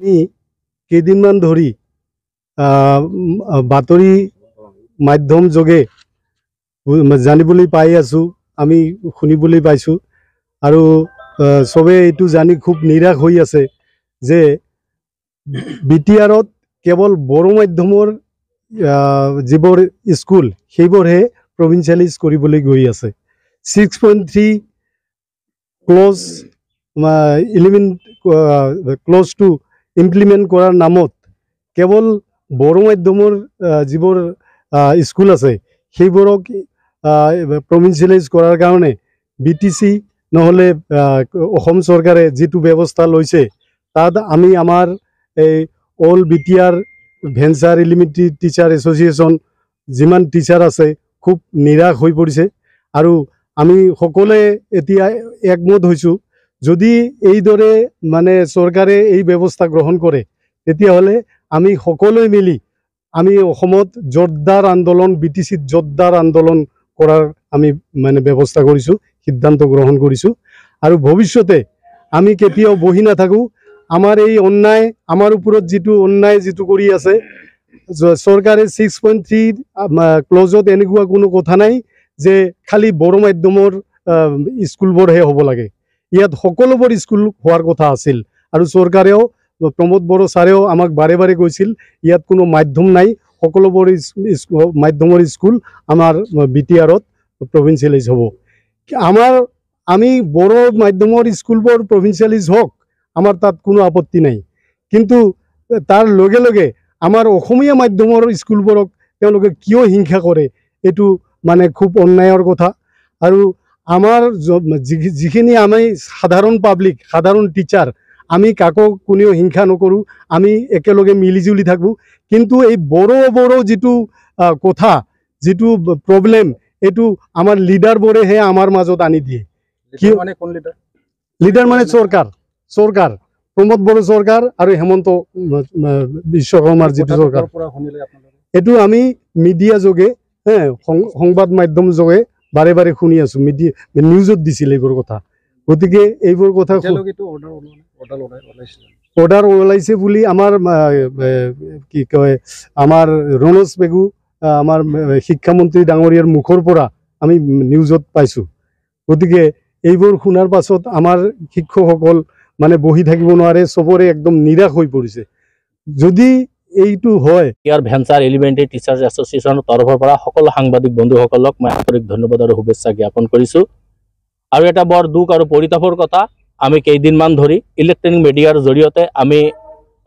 আমি কেইদিনমান ধৰি বাতৰি মাধ্যম যোগে জানিবলৈ পাই আছোঁ, আমি শুনিবলৈ পাইছোঁ আৰু চবে এইটো জানি খুব নিৰাশ হৈ আছে যে বিটিআৰত কেৱল বড়ো মাধ্যমৰ যিবোৰ স্কুল সেইবোৰহে প্ৰভিঞ্চিয়েলাইজ কৰিবলৈ গৈ আছে। 6.3 ক্লজ 11 ক্লজ টু ইমপ্লিমেণ্ট কৰাৰ নামত কেৱল বড়ো মাধ্যমৰ যিবোৰ স্কুল আছে সেইবোৰক প্ৰভিঞ্চিয়েলাইজ কৰাৰ কাৰণে BTC নহ'লে অসম চৰকাৰে যিটো ব্যৱস্থা লৈছে তাত আমি আমাৰ এই all BTR venture elementary teacher association যিমান টিচাৰ আছে খুব নিৰাশ হৈ পৰিছে আৰু আমি সকলোৱে এতিয়া একমত হৈছোঁ যদি এইদৰে মানে চৰকাৰে এই ব্যৱস্থা গ্ৰহণ কৰে তেতিয়াহ'লে আমি সকলোৱে মিলি আমি অসমত জোৰদাৰ আন্দোলন BTCত জোৰদাৰ আন্দোলন কৰাৰ আমি মানে ব্যৱস্থা কৰিছোঁ, সিদ্ধান্ত গ্ৰহণ কৰিছোঁ আৰু ভৱিষ্যতে আমি কেতিয়াও বহি নাথাকোঁ। আমাৰ এই অন্যায় আমাৰ ওপৰত যিটো অন্যায় যিটো কৰি আছে চৰকাৰে 6.3 ক্লজত এনেকুৱা কোনো কথা নাই যে খালি বড়ো মাধ্যমৰ স্কুলবোৰহে হ'ব লাগে। ইয়াত সকলোবোৰ স্কুল হোৱাৰ কথা আছিল আৰু চৰকাৰেও প্ৰমোদ বড়ো ছাৰেও আমাক বাৰে বাৰে কৈছিল ইয়াত কোনো মাধ্যম নাই, সকলোবোৰ মাধ্যমৰ স্কুল আমাৰ BTRত প্ৰভিঞ্চিয়েলাইজ হ'ব। আমি বড়ো মাধ্যমৰ স্কুলবোৰ প্ৰভিঞ্চিয়েলাইজ হওক, আমাৰ তাত কোনো আপত্তি নাই, কিন্তু তাৰ লগে লগে আমাৰ অসমীয়া মাধ্যমৰ স্কুলবোৰক তেওঁলোকে কিয় হিংসা কৰে এইটো মানে খুব অন্যায়ৰ কথা। আৰু আমাৰ যিখিনি আমি সাধাৰণ পাব্লিক, সাধাৰণ টিচাৰ, আমি কাকো কোনেও হিংসা নকৰোঁ, আমি একেলগে মিলিজুলি থাকোঁ, কিন্তু এই বড়ো যিটো কথা, যিটো প্ৰব্লেম, এইটো আমাৰ লিডাৰবোৰেহে আমাৰ মাজত আনি দিয়ে। লিডাৰ মানে চৰকাৰ প্ৰমোদ বড়ো চৰকাৰ আৰু হেমন্ত বিশ্ব শৰ্মাৰ যিটো চৰকাৰ, এইটো আমি মিডিয়া যোগে সংবাদ মাধ্যম যোগে বাৰে বাৰে শুনি আছোঁ, নিউজত দিছিল এইবোৰ কথা। গতিকে এইবোৰ কথা অৰ্ডাৰ ওলাইছে বুলি আমাৰ কি কয় আমাৰ ৰণোজ পেগু আমাৰ শিক্ষামন্ত্ৰী ডাঙৰীয়াৰ মুখৰ পৰা আমি নিউজত পাইছোঁ। গতিকে এইবোৰ শুনাৰ পাছত আমাৰ শিক্ষকসকল মানে বহি থাকিব নোৱাৰে, চবৰে একদম নিৰাশ হৈ পৰিছে। যদি এইটো হয়, ইয়াৰ ভেঞ্চাৰ এলিমেণ্টাৰী টিচাৰ্ছ এছ'চিয়েশ্যনৰ তৰফৰ পৰা সকলো সাংবাদিক বন্ধুসকলক মই আন্তৰিক ধন্যবাদ আৰু শুভেচ্ছা জ্ঞাপন কৰিছোঁ। আৰু এটা বৰ দুখ আৰু পৰিতাপৰ কথা, আমি কেইদিনমান ধৰি ইলেক্ট্ৰনিক মিডিয়াৰ জৰিয়তে আমি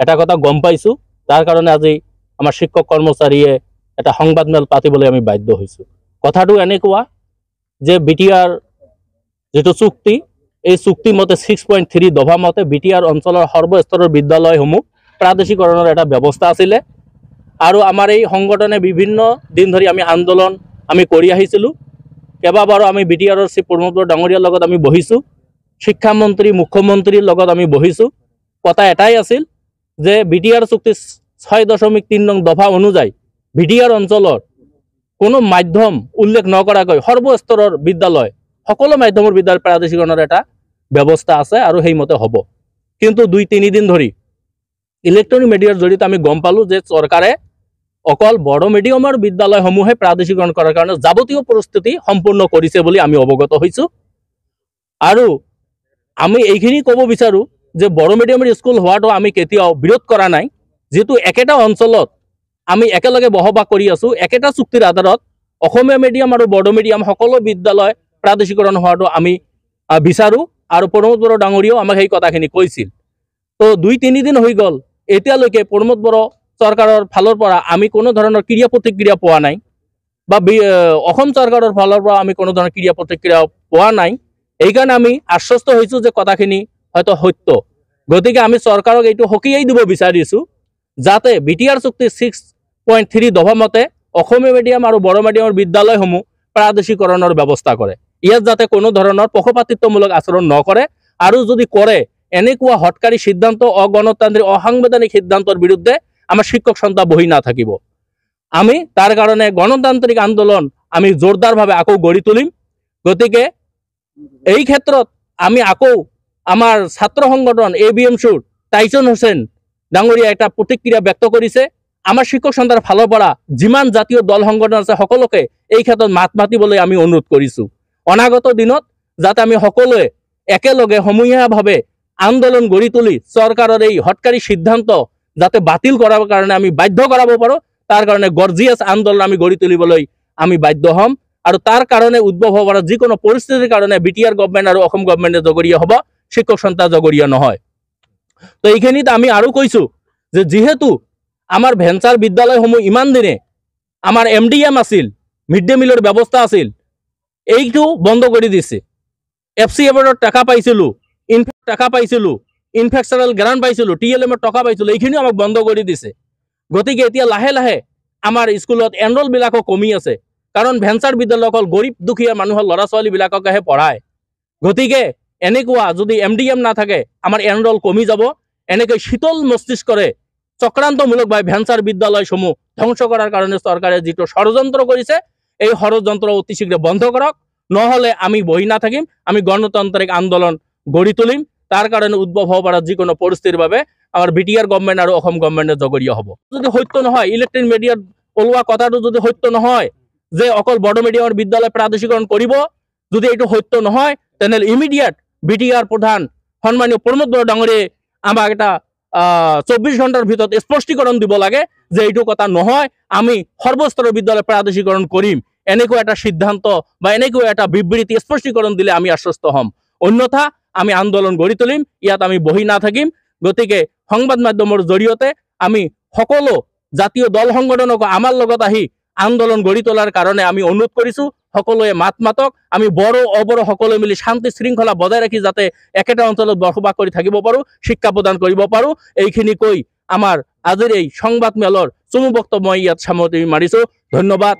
এটা কথা গম পাইছোঁ, তাৰ কাৰণে আজি আমাৰ শিক্ষক কৰ্মচাৰীয়ে এটা সংবাদমেল পাতিবলৈ আমি বাধ্য হৈছোঁ। কথাটো এনেকুৱা যে BTR যিটো চুক্তি, এই চুক্তি মতে 6.3 দফা মতে BTR অঞ্চলৰ সৰ্বস্তৰৰ বিদ্যালয়সমূহ প্ৰাদেশিকৰণৰ এটা ব্যৱস্থা আছিলে আৰু আমাৰ এই সংগঠনে বিভিন্ন দিন ধৰি আমি আন্দোলন আমি কৰি আহিছিলোঁ। কেইবাবাৰো আমি BTRৰ শ্ৰী প্ৰমোদ বড়ো ডাঙৰীয়াৰ লগত আমি বহিছোঁ, শিক্ষামন্ত্ৰী মুখ্যমন্ত্ৰীৰ লগত আমি বহিছোঁ। কথা এটাই আছিল যে BTR চুক্তি 6.3 নং দফা অনুযায়ী BTR অঞ্চলৰ কোনো মাধ্যম উল্লেখ নকৰাকৈ সৰ্বস্তৰৰ বিদ্যালয়, সকলো মাধ্যমৰ বিদ্যালয় প্ৰাদেশিকৰণৰ এটা ব্যৱস্থা আছে আৰু সেইমতে হ'ব। কিন্তু 2-3 দিন ধৰি ইলেক্ট্ৰনিক মিডিয়াৰ জৰিয়তে আমি গম পালোঁ যে চৰকাৰে অকল বড়ো মিডিয়ামৰ বিদ্যালয়সমূহে প্ৰাদেশিকৰণ কৰাৰ কাৰণে যাৱতীয় প্ৰস্তুতি সম্পূৰ্ণ কৰিছে বুলি আমি অৱগত হৈছোঁ। আৰু আমি এইখিনি ক'ব বিচাৰোঁ যে বড়ো মিডিয়ামৰ স্কুল হোৱাটো আমি কেতিয়াও বিৰোধ কৰা নাই, যিহেতু একেটা অঞ্চলত আমি একেলগে বসবাস কৰি আছোঁ, একেটা চুক্তিৰ আধাৰত অসমীয়া মিডিয়াম আৰু বড়ো মিডিয়াম সকলো বিদ্যালয় প্ৰাদেশিকৰণ হোৱাটো আমি বিচাৰোঁ আৰু প্ৰমোদ বড়ো ডাঙৰীয়াও আমাক সেই কথাখিনি কৈছিল। তো 2-3 দিন হৈ গ'ল, এতিয়ালৈকে প্ৰমোদ বড়ো চৰকাৰৰ ফালৰ পৰা আমি কোনো ধৰণৰ ক্ৰিয়া প্ৰতিক্ৰিয়া পোৱা নাই বা অসম চৰকাৰৰ ফালৰ পৰা আমি কোনো ধৰণৰ ক্ৰিয়া প্ৰতিক্ৰিয়া পোৱা নাই। এইকাৰণে আমি আশ্বস্ত হৈছোঁ যে কথাখিনি হয়তো সত্য। গতিকে আমি চৰকাৰক এইটো সকীয়াই দিব বিচাৰিছোঁ যাতে BTR চুক্তি 6.3 দফা মতে অসমীয়া মিডিয়াম আৰু বড়ো মিডিয়ামৰ বিদ্যালয়সমূহ প্ৰাদেশিকৰণৰ ব্যৱস্থা কৰে। ইয়াত যাতে কোনো ধৰণৰ পক্ষপাতিত্বমূলক আচৰণ নকৰে আৰু যদি কৰে এনেকুৱা হঠকাৰী সিদ্ধান্ত, অগণতান্ত্ৰিক অসাংবিধানিক সিদ্ধান্তৰ বিৰুদ্ধে আমাৰ শিক্ষক সন্থা বহি নাথাকিব। আমি তাৰ কাৰণে গণতান্ত্ৰিক আন্দোলন আমি জোৰদাৰভাৱে আকৌ গঢ়ি তুলিম। গতিকে এই ক্ষেত্ৰত আমি আকৌ আমাৰ ছাত্ৰ সংগঠন ABM-CUৰ টাইচন হোসেন ডাঙৰীয়া এটা প্ৰতিক্ৰিয়া ব্যক্ত কৰিছে। আমাৰ শিক্ষক সন্থাৰ ফালৰ পৰা যিমান জাতীয় দল সংগঠন আছে সকলোকে এই ক্ষেত্ৰত মাত মাতিবলৈ আমি অনুৰোধ কৰিছোঁ। অনাগত দিনত যাতে আমি সকলোৱে একেলগে সমূহীয়াভাৱে আন্দোলন গঢ়ি তুলি চৰকাৰৰ এই হঠকাৰী সিদ্ধান্ত যাতে বাতিল কৰাৰ কাৰণে আমি বাধ্য কৰাব পাৰোঁ, তাৰ কাৰণে গৰ্জিয়াছ আন্দোলন আমি গঢ়ি তুলিবলৈ আমি বাধ্য হ'ম। আৰু তাৰ কাৰণে উদ্ভৱ হ'ব পৰা যিকোনো পৰিস্থিতিৰ কাৰণে বিটিআৰ গভৰ্ণমেণ্ট আৰু অসম গভৰ্ণমেণ্টে জগৰীয়া হ'ব, শিক্ষক সন্থা জগৰীয়া নহয়। তো এইখিনিত আমি আৰু কৈছোঁ যে যিহেতু আমাৰ ভেঞ্চাৰ বিদ্যালয়সমূহ ইমান দিনে আমাৰ MDM আছিল, মিড ডে মিলৰ ব্যৱস্থা আছিল, এইটো বন্ধ কৰি দিছে। FCFৰ টকা পাইছিলোঁ, টাকা পাইছিলোঁ, ইনফ্ৰাষ্ট্ৰাকচাৰেল গ্ৰাণ্ট পাইছিলোঁ, TLMৰ টকা পাইছিলোঁ, এইখিনিও আমাক বন্ধ কৰি দিছে। গতিকে এতিয়া লাহে লাহে আমাৰ স্কুলত এনৰোলবিলাকো কমি আছে, কাৰণ ভেঞ্চাৰ বিদ্যালয় অকল গৰীব দুখীয়া মানুহৰ ল'ৰা ছোৱালীবিলাককহে পঢ়ায়। গতিকে এনেকুৱা যদি MDM নাথাকে আমাৰ এনৰোল কমি যাব। এনেকৈ শীতল মস্তিষ্কৰে চক্ৰান্তমূলকভাৱে ভেঞ্চাৰ বিদ্যালয়সমূহ ধ্বংস কৰাৰ কাৰণে চৰকাৰে যিটো ষড়যন্ত্ৰ কৰিছে, এই ষড়যন্ত্ৰ অতি শীঘ্ৰে বন্ধ কৰক, নহ'লে আমি বহি নাথাকিম, আমি গণতান্ত্ৰিক আন্দোলন গঢ়ি তুলিম। তাৰ কাৰণে উদ্ভৱ হ'ব পৰা যিকোনো পৰিস্থিতিৰ বাবে আমাৰ বিটিআৰ গভৰ্ণমেণ্ট আৰু অসম গভৰ্ণমেণ্টে জগৰীয়া হ'ব। যদি সত্য নহয়, ইলেক্ট্ৰনিক মিডিয়াত ওলোৱা কথাটো যদি সত্য নহয় যে অকল বড়ো মিডিয়ামৰ বিদ্যালয় প্ৰাদেশিকৰণ কৰিব, যদি এইটো সত্য নহয় তেনেহ'লে ইমিডিয়েট বিটিআৰ প্ৰধান সন্মানীয় প্ৰমোদ বড়ো ডাঙৰীয়াই আমাক এটা 24 ঘণ্টাৰ ভিতৰত স্পষ্টীকৰণ দিব লাগে যে এইটো কথা নহয়, আমি সৰ্বস্তৰৰ বিদ্যালয় প্ৰাদেশিকৰণ কৰিম। এনেকুৱা এটা সিদ্ধান্ত বা এনেকুৱা এটা বিবৃতি স্পষ্টীকৰণ দিলে আমি আশ্বস্ত হ'ম। অন্যথা আমি আন্দোলন গঢ়ি তুলিম, ইয়াত আমি বহি নাথাকিম। গতিকে সংবাদ মাধ্যমৰ জৰিয়তে আমি সকলো জাতীয় দল সংগঠনক আমাৰ লগত আহি আন্দোলন গঢ়ি তোলাৰ কাৰণে আমি অনুৰোধ কৰিছোঁ, সকলোৱে মাত মাতক। আমি বড়ো অবড়ো সকলোৱে মিলি শান্তি শৃংখলা বজাই ৰাখি যাতে একেটা অঞ্চলত বসবাস কৰি থাকিব পাৰোঁ, শিক্ষা প্ৰদান কৰিব পাৰোঁ, এইখিনি কৈ আমাৰ আজিৰ এই সংবাদ মেলৰ চমু বক্তব্য মই ইয়াত সামৰণি মাৰিছোঁ। ধন্যবাদ।